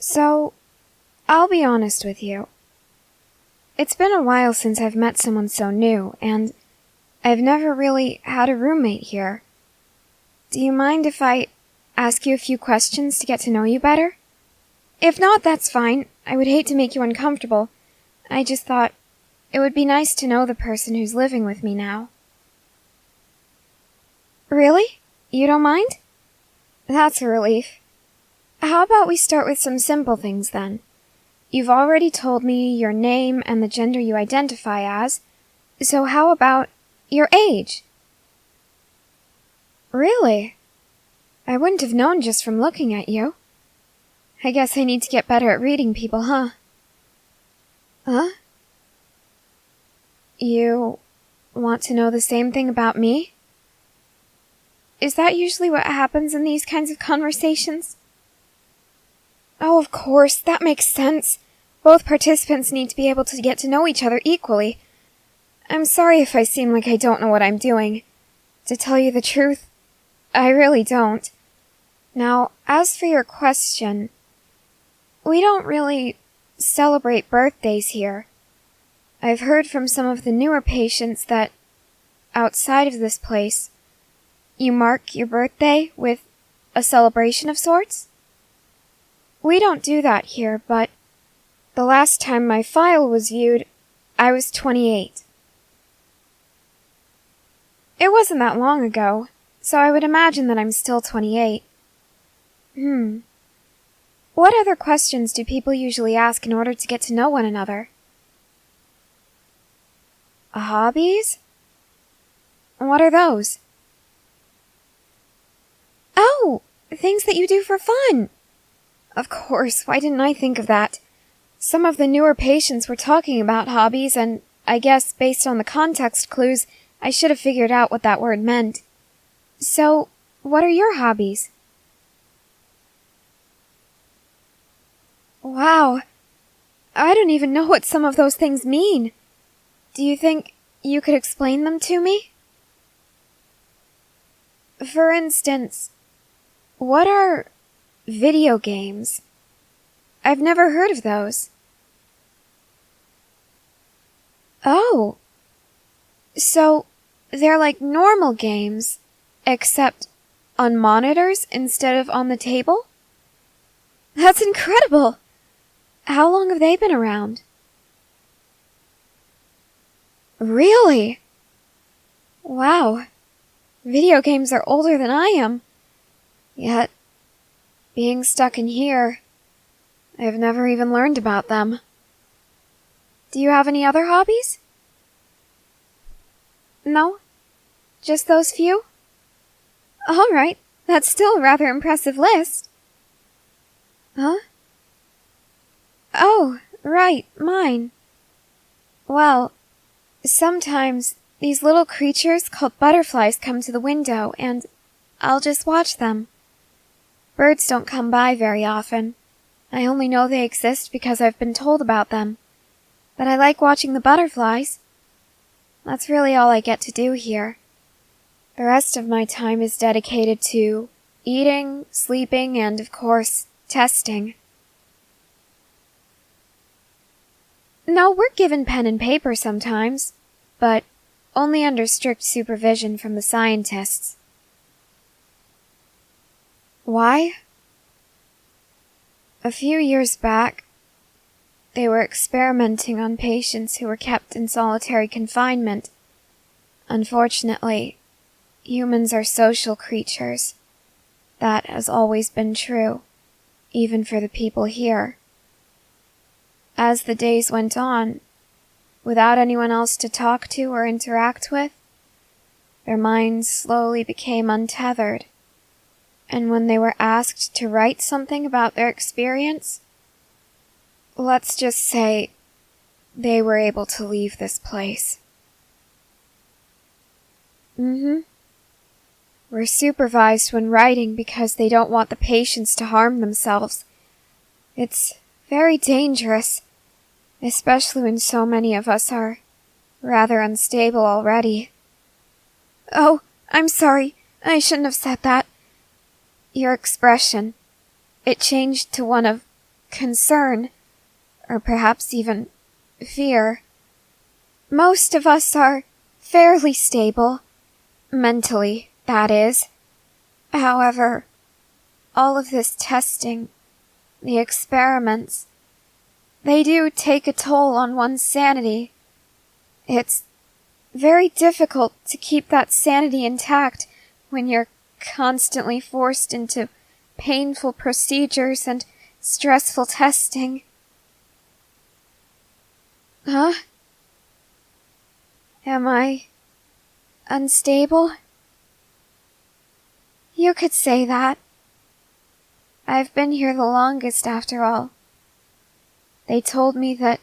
So, I'll be honest with you. It's been a while since I've met someone so new, and I've never really had a roommate here. Do you mind if I ask you a few questions to get to know you better? If not, that's fine. I would hate to make you uncomfortable. I just thought it would be nice to know the person who's living with me now. Really? You don't mind? That's a relief. How about we start with some simple things then? You've already told me your name and the gender you identify as, so how about your age? Really? I wouldn't have known just from looking at you. I guess I need to get better at reading people, huh? Huh? You want to know the same thing about me? Is that usually what happens in these kinds of conversations? Oh, of course, that makes sense. Both participants need to be able to get to know each other equally. I'm sorry if I seem like I don't know what I'm doing. To tell you the truth, I really don't. Now, as for your question, we don't really celebrate birthdays here. I've heard from some of the newer patients that, outside of this place, you mark your birthday with a celebration of sorts? We don't do that here, but the last time my file was viewed, I was 28. It wasn't that long ago, so I would imagine that I'm still 28. What other questions do people usually ask in order to get to know one another? Hobbies? What are those? Oh, things that you do for fun! Of course, why didn't I think of that? Some of the newer patients were talking about hobbies, and I guess based on the context clues, I should have figured out what that word meant. So, what are your hobbies? Wow, I don't even know what some of those things mean. Do you think you could explain them to me? For instance, what are video games? I've never heard of those. Oh, so they're like normal games, except on monitors instead of on the table? That's incredible! How long have they been around? Really? Wow. Video games are older than I am. Yet, being stuck in here, I've never even learned about them. Do you have any other hobbies? No? Just those few? Alright, that's still a rather impressive list. Huh? Oh, right, mine. Well, sometimes these little creatures called butterflies come to the window, and I'll just watch them. Birds don't come by very often. I only know they exist because I've been told about them. But I like watching the butterflies. That's really all I get to do here. The rest of my time is dedicated to eating, sleeping, and, of course, testing. No, we're given pen and paper sometimes, but only under strict supervision from the scientists. Why? A few years back, they were experimenting on patients who were kept in solitary confinement. Unfortunately, humans are social creatures. That has always been true, even for the people here. As the days went on, without anyone else to talk to or interact with, their minds slowly became untethered, and when they were asked to write something about their experience, let's just say they were able to leave this place. We're supervised when writing because they don't want the patients to harm themselves. It's very dangerous, especially when so many of us are rather unstable already. Oh, I'm sorry. I shouldn't have said that. Your expression, it changed to one of concern, or perhaps even fear. Most of us are fairly stable, mentally, that is. However, all of this testing, the experiments, they do take a toll on one's sanity. It's very difficult to keep that sanity intact when you're constantly forced into painful procedures and stressful testing. Huh? Am I unstable? You could say that. I've been here the longest after all. They told me that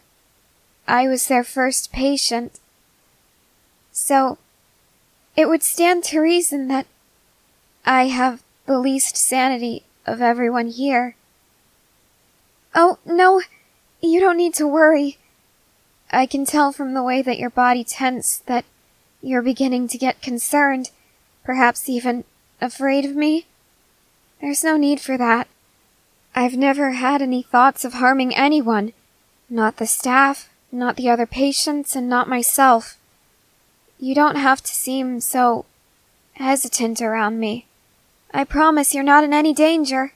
I was their first patient. So, it would stand to reason that I have the least sanity of everyone here. Oh, no, you don't need to worry. I can tell from the way that your body tensed that you're beginning to get concerned, perhaps even afraid of me. There's no need for that. I've never had any thoughts of harming anyone. Not the staff, not the other patients, and not myself. You don't have to seem so hesitant around me. I promise you're not in any danger.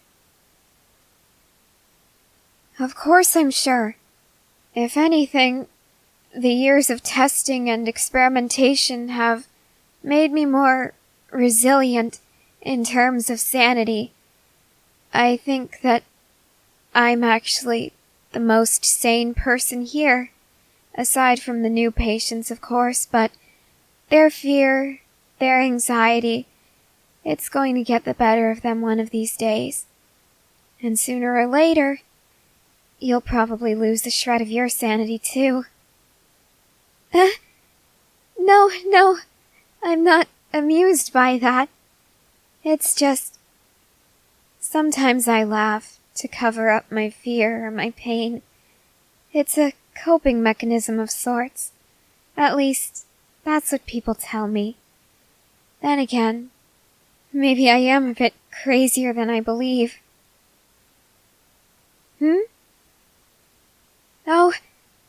Of course I'm sure. If anything, the years of testing and experimentation have made me more resilient in terms of sanity. I think that I'm actually the most sane person here, aside from the new patients, of course, but their fear, their anxiety, it's going to get the better of them one of these days. And sooner or later, you'll probably lose a shred of your sanity too. No, I'm not amused by that. It's just, sometimes I laugh to cover up my fear or my pain. It's a coping mechanism of sorts. At least, that's what people tell me. Then again, maybe I am a bit crazier than I believe. Oh,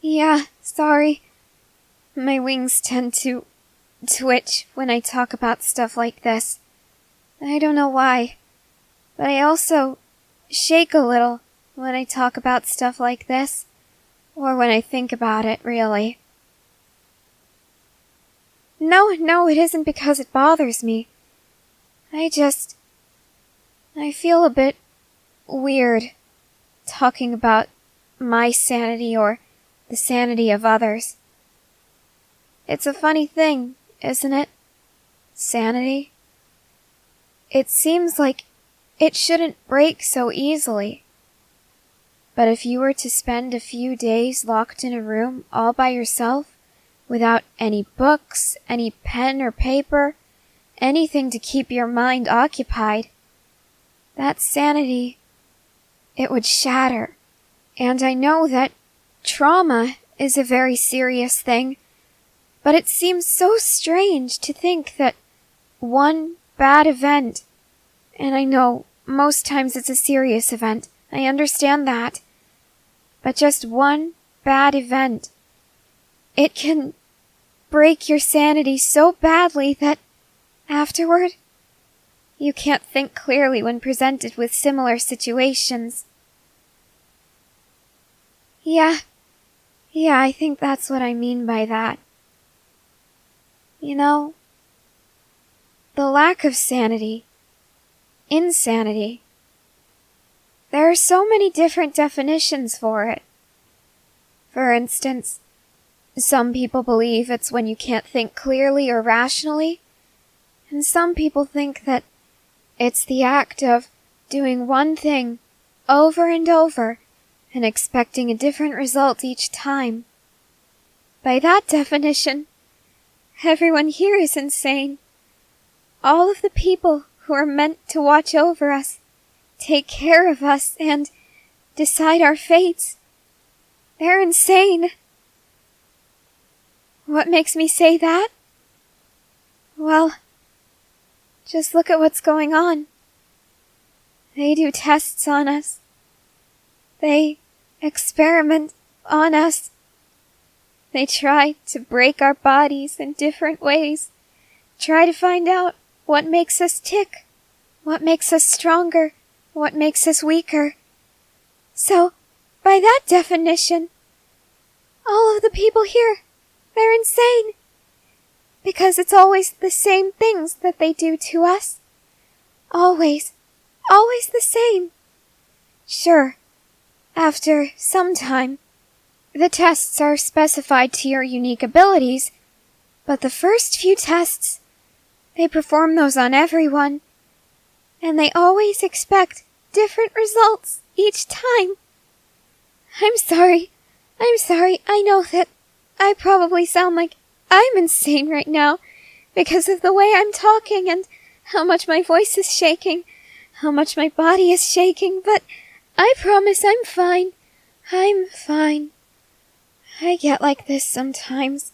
yeah, sorry. My wings tend to twitch when I talk about stuff like this. I don't know why, but I also shake a little when I talk about stuff like this, or when I think about it, really. No, it isn't because it bothers me. I feel a bit weird talking about my sanity or the sanity of others. It's a funny thing, isn't it? Sanity. It seems like it shouldn't break so easily. But if you were to spend a few days locked in a room all by yourself, without any books, any pen or paper, anything to keep your mind occupied, that sanity, it would shatter. And I know that trauma is a very serious thing, but it seems so strange to think that one bad event, and I know most times it's a serious event, I understand that, but just one bad event, it can break your sanity so badly that afterward, you can't think clearly when presented with similar situations. Yeah, I think that's what I mean by that. You know, the lack of sanity, insanity, there are so many different definitions for it. For instance, some people believe it's when you can't think clearly or rationally, and some people think that it's the act of doing one thing over and over and expecting a different result each time. By that definition, everyone here is insane. All of the people who are meant to watch over us, take care of us, and decide our fates, they're insane. What makes me say that? Well, just look at what's going on. They do tests on us. They experiment on us. They try to break our bodies in different ways. Try to find out what makes us tick, what makes us stronger, what makes us weaker. So, by that definition, all of the people here, they're insane. Because it's always the same things that they do to us. Always the same. Sure, after some time, the tests are specified to your unique abilities, but the first few tests, they perform those on everyone, and they always expect different results each time. I'm sorry. I know that I probably sound like I'm insane right now because of the way I'm talking and how much my voice is shaking, how much my body is shaking, but I promise I'm fine. I'm fine. I get like this sometimes.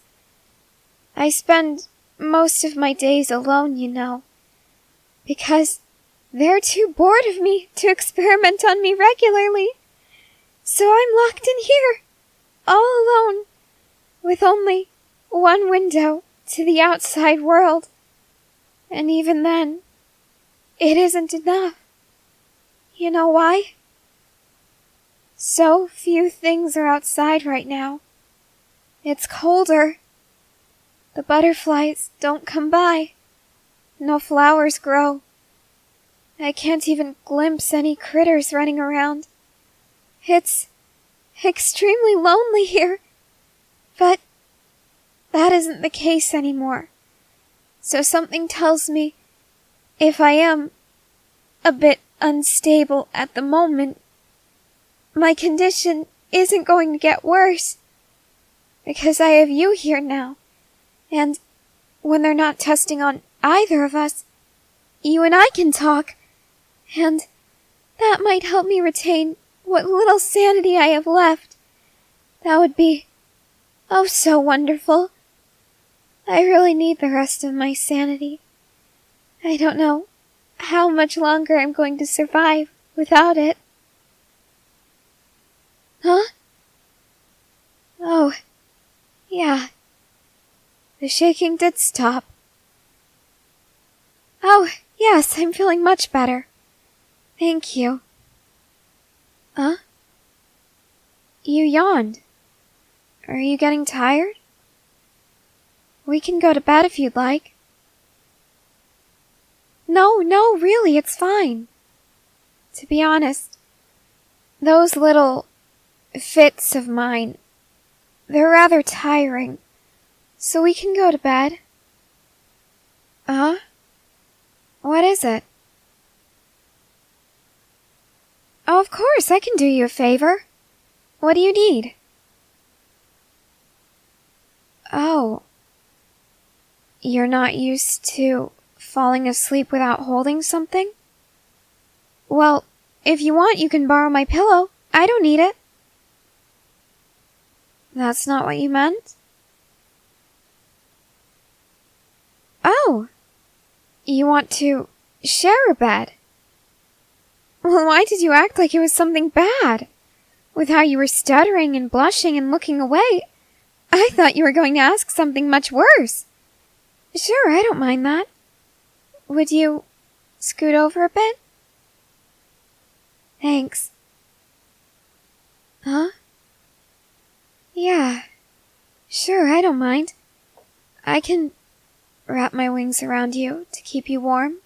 I spend most of my days alone, you know, because they're too bored of me to experiment on me regularly. So I'm locked in here, all alone, with only one window to the outside world. And even then, it isn't enough. You know why? So few things are outside right now. It's colder. The butterflies don't come by. No flowers grow. I can't even glimpse any critters running around. It's extremely lonely here. But that isn't the case anymore. So something tells me if I am a bit unstable at the moment, my condition isn't going to get worse. Because I have you here now. And when they're not testing on either of us, you and I can talk. And that might help me retain what little sanity I have left. That would be, oh, so wonderful. I really need the rest of my sanity. I don't know how much longer I'm going to survive without it. Huh? Oh, yeah. The shaking did stop. Oh, yes, I'm feeling much better. Thank you. Huh? You yawned. Are you getting tired? We can go to bed if you'd like. No, really, it's fine. To be honest, those little fits of mine, they're rather tiring, so we can go to bed. Huh? What is it? Oh, of course, I can do you a favor. What do you need? Oh. You're not used to falling asleep without holding something? Well, if you want, you can borrow my pillow. I don't need it. That's not what you meant? Oh. You want to share a bed? Well, why did you act like it was something bad? With how you were stuttering and blushing and looking away, I thought you were going to ask something much worse. Sure, I don't mind that. Would you scoot over a bit? Thanks. Huh? Yeah. Sure, I don't mind. I can wrap my wings around you to keep you warm.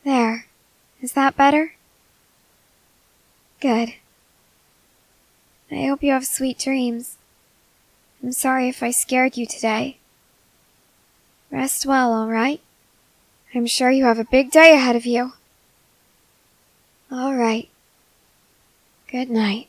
There. Is that better? Good. I hope you have sweet dreams. I'm sorry if I scared you today. Rest well, all right? I'm sure you have a big day ahead of you. All right. Good night.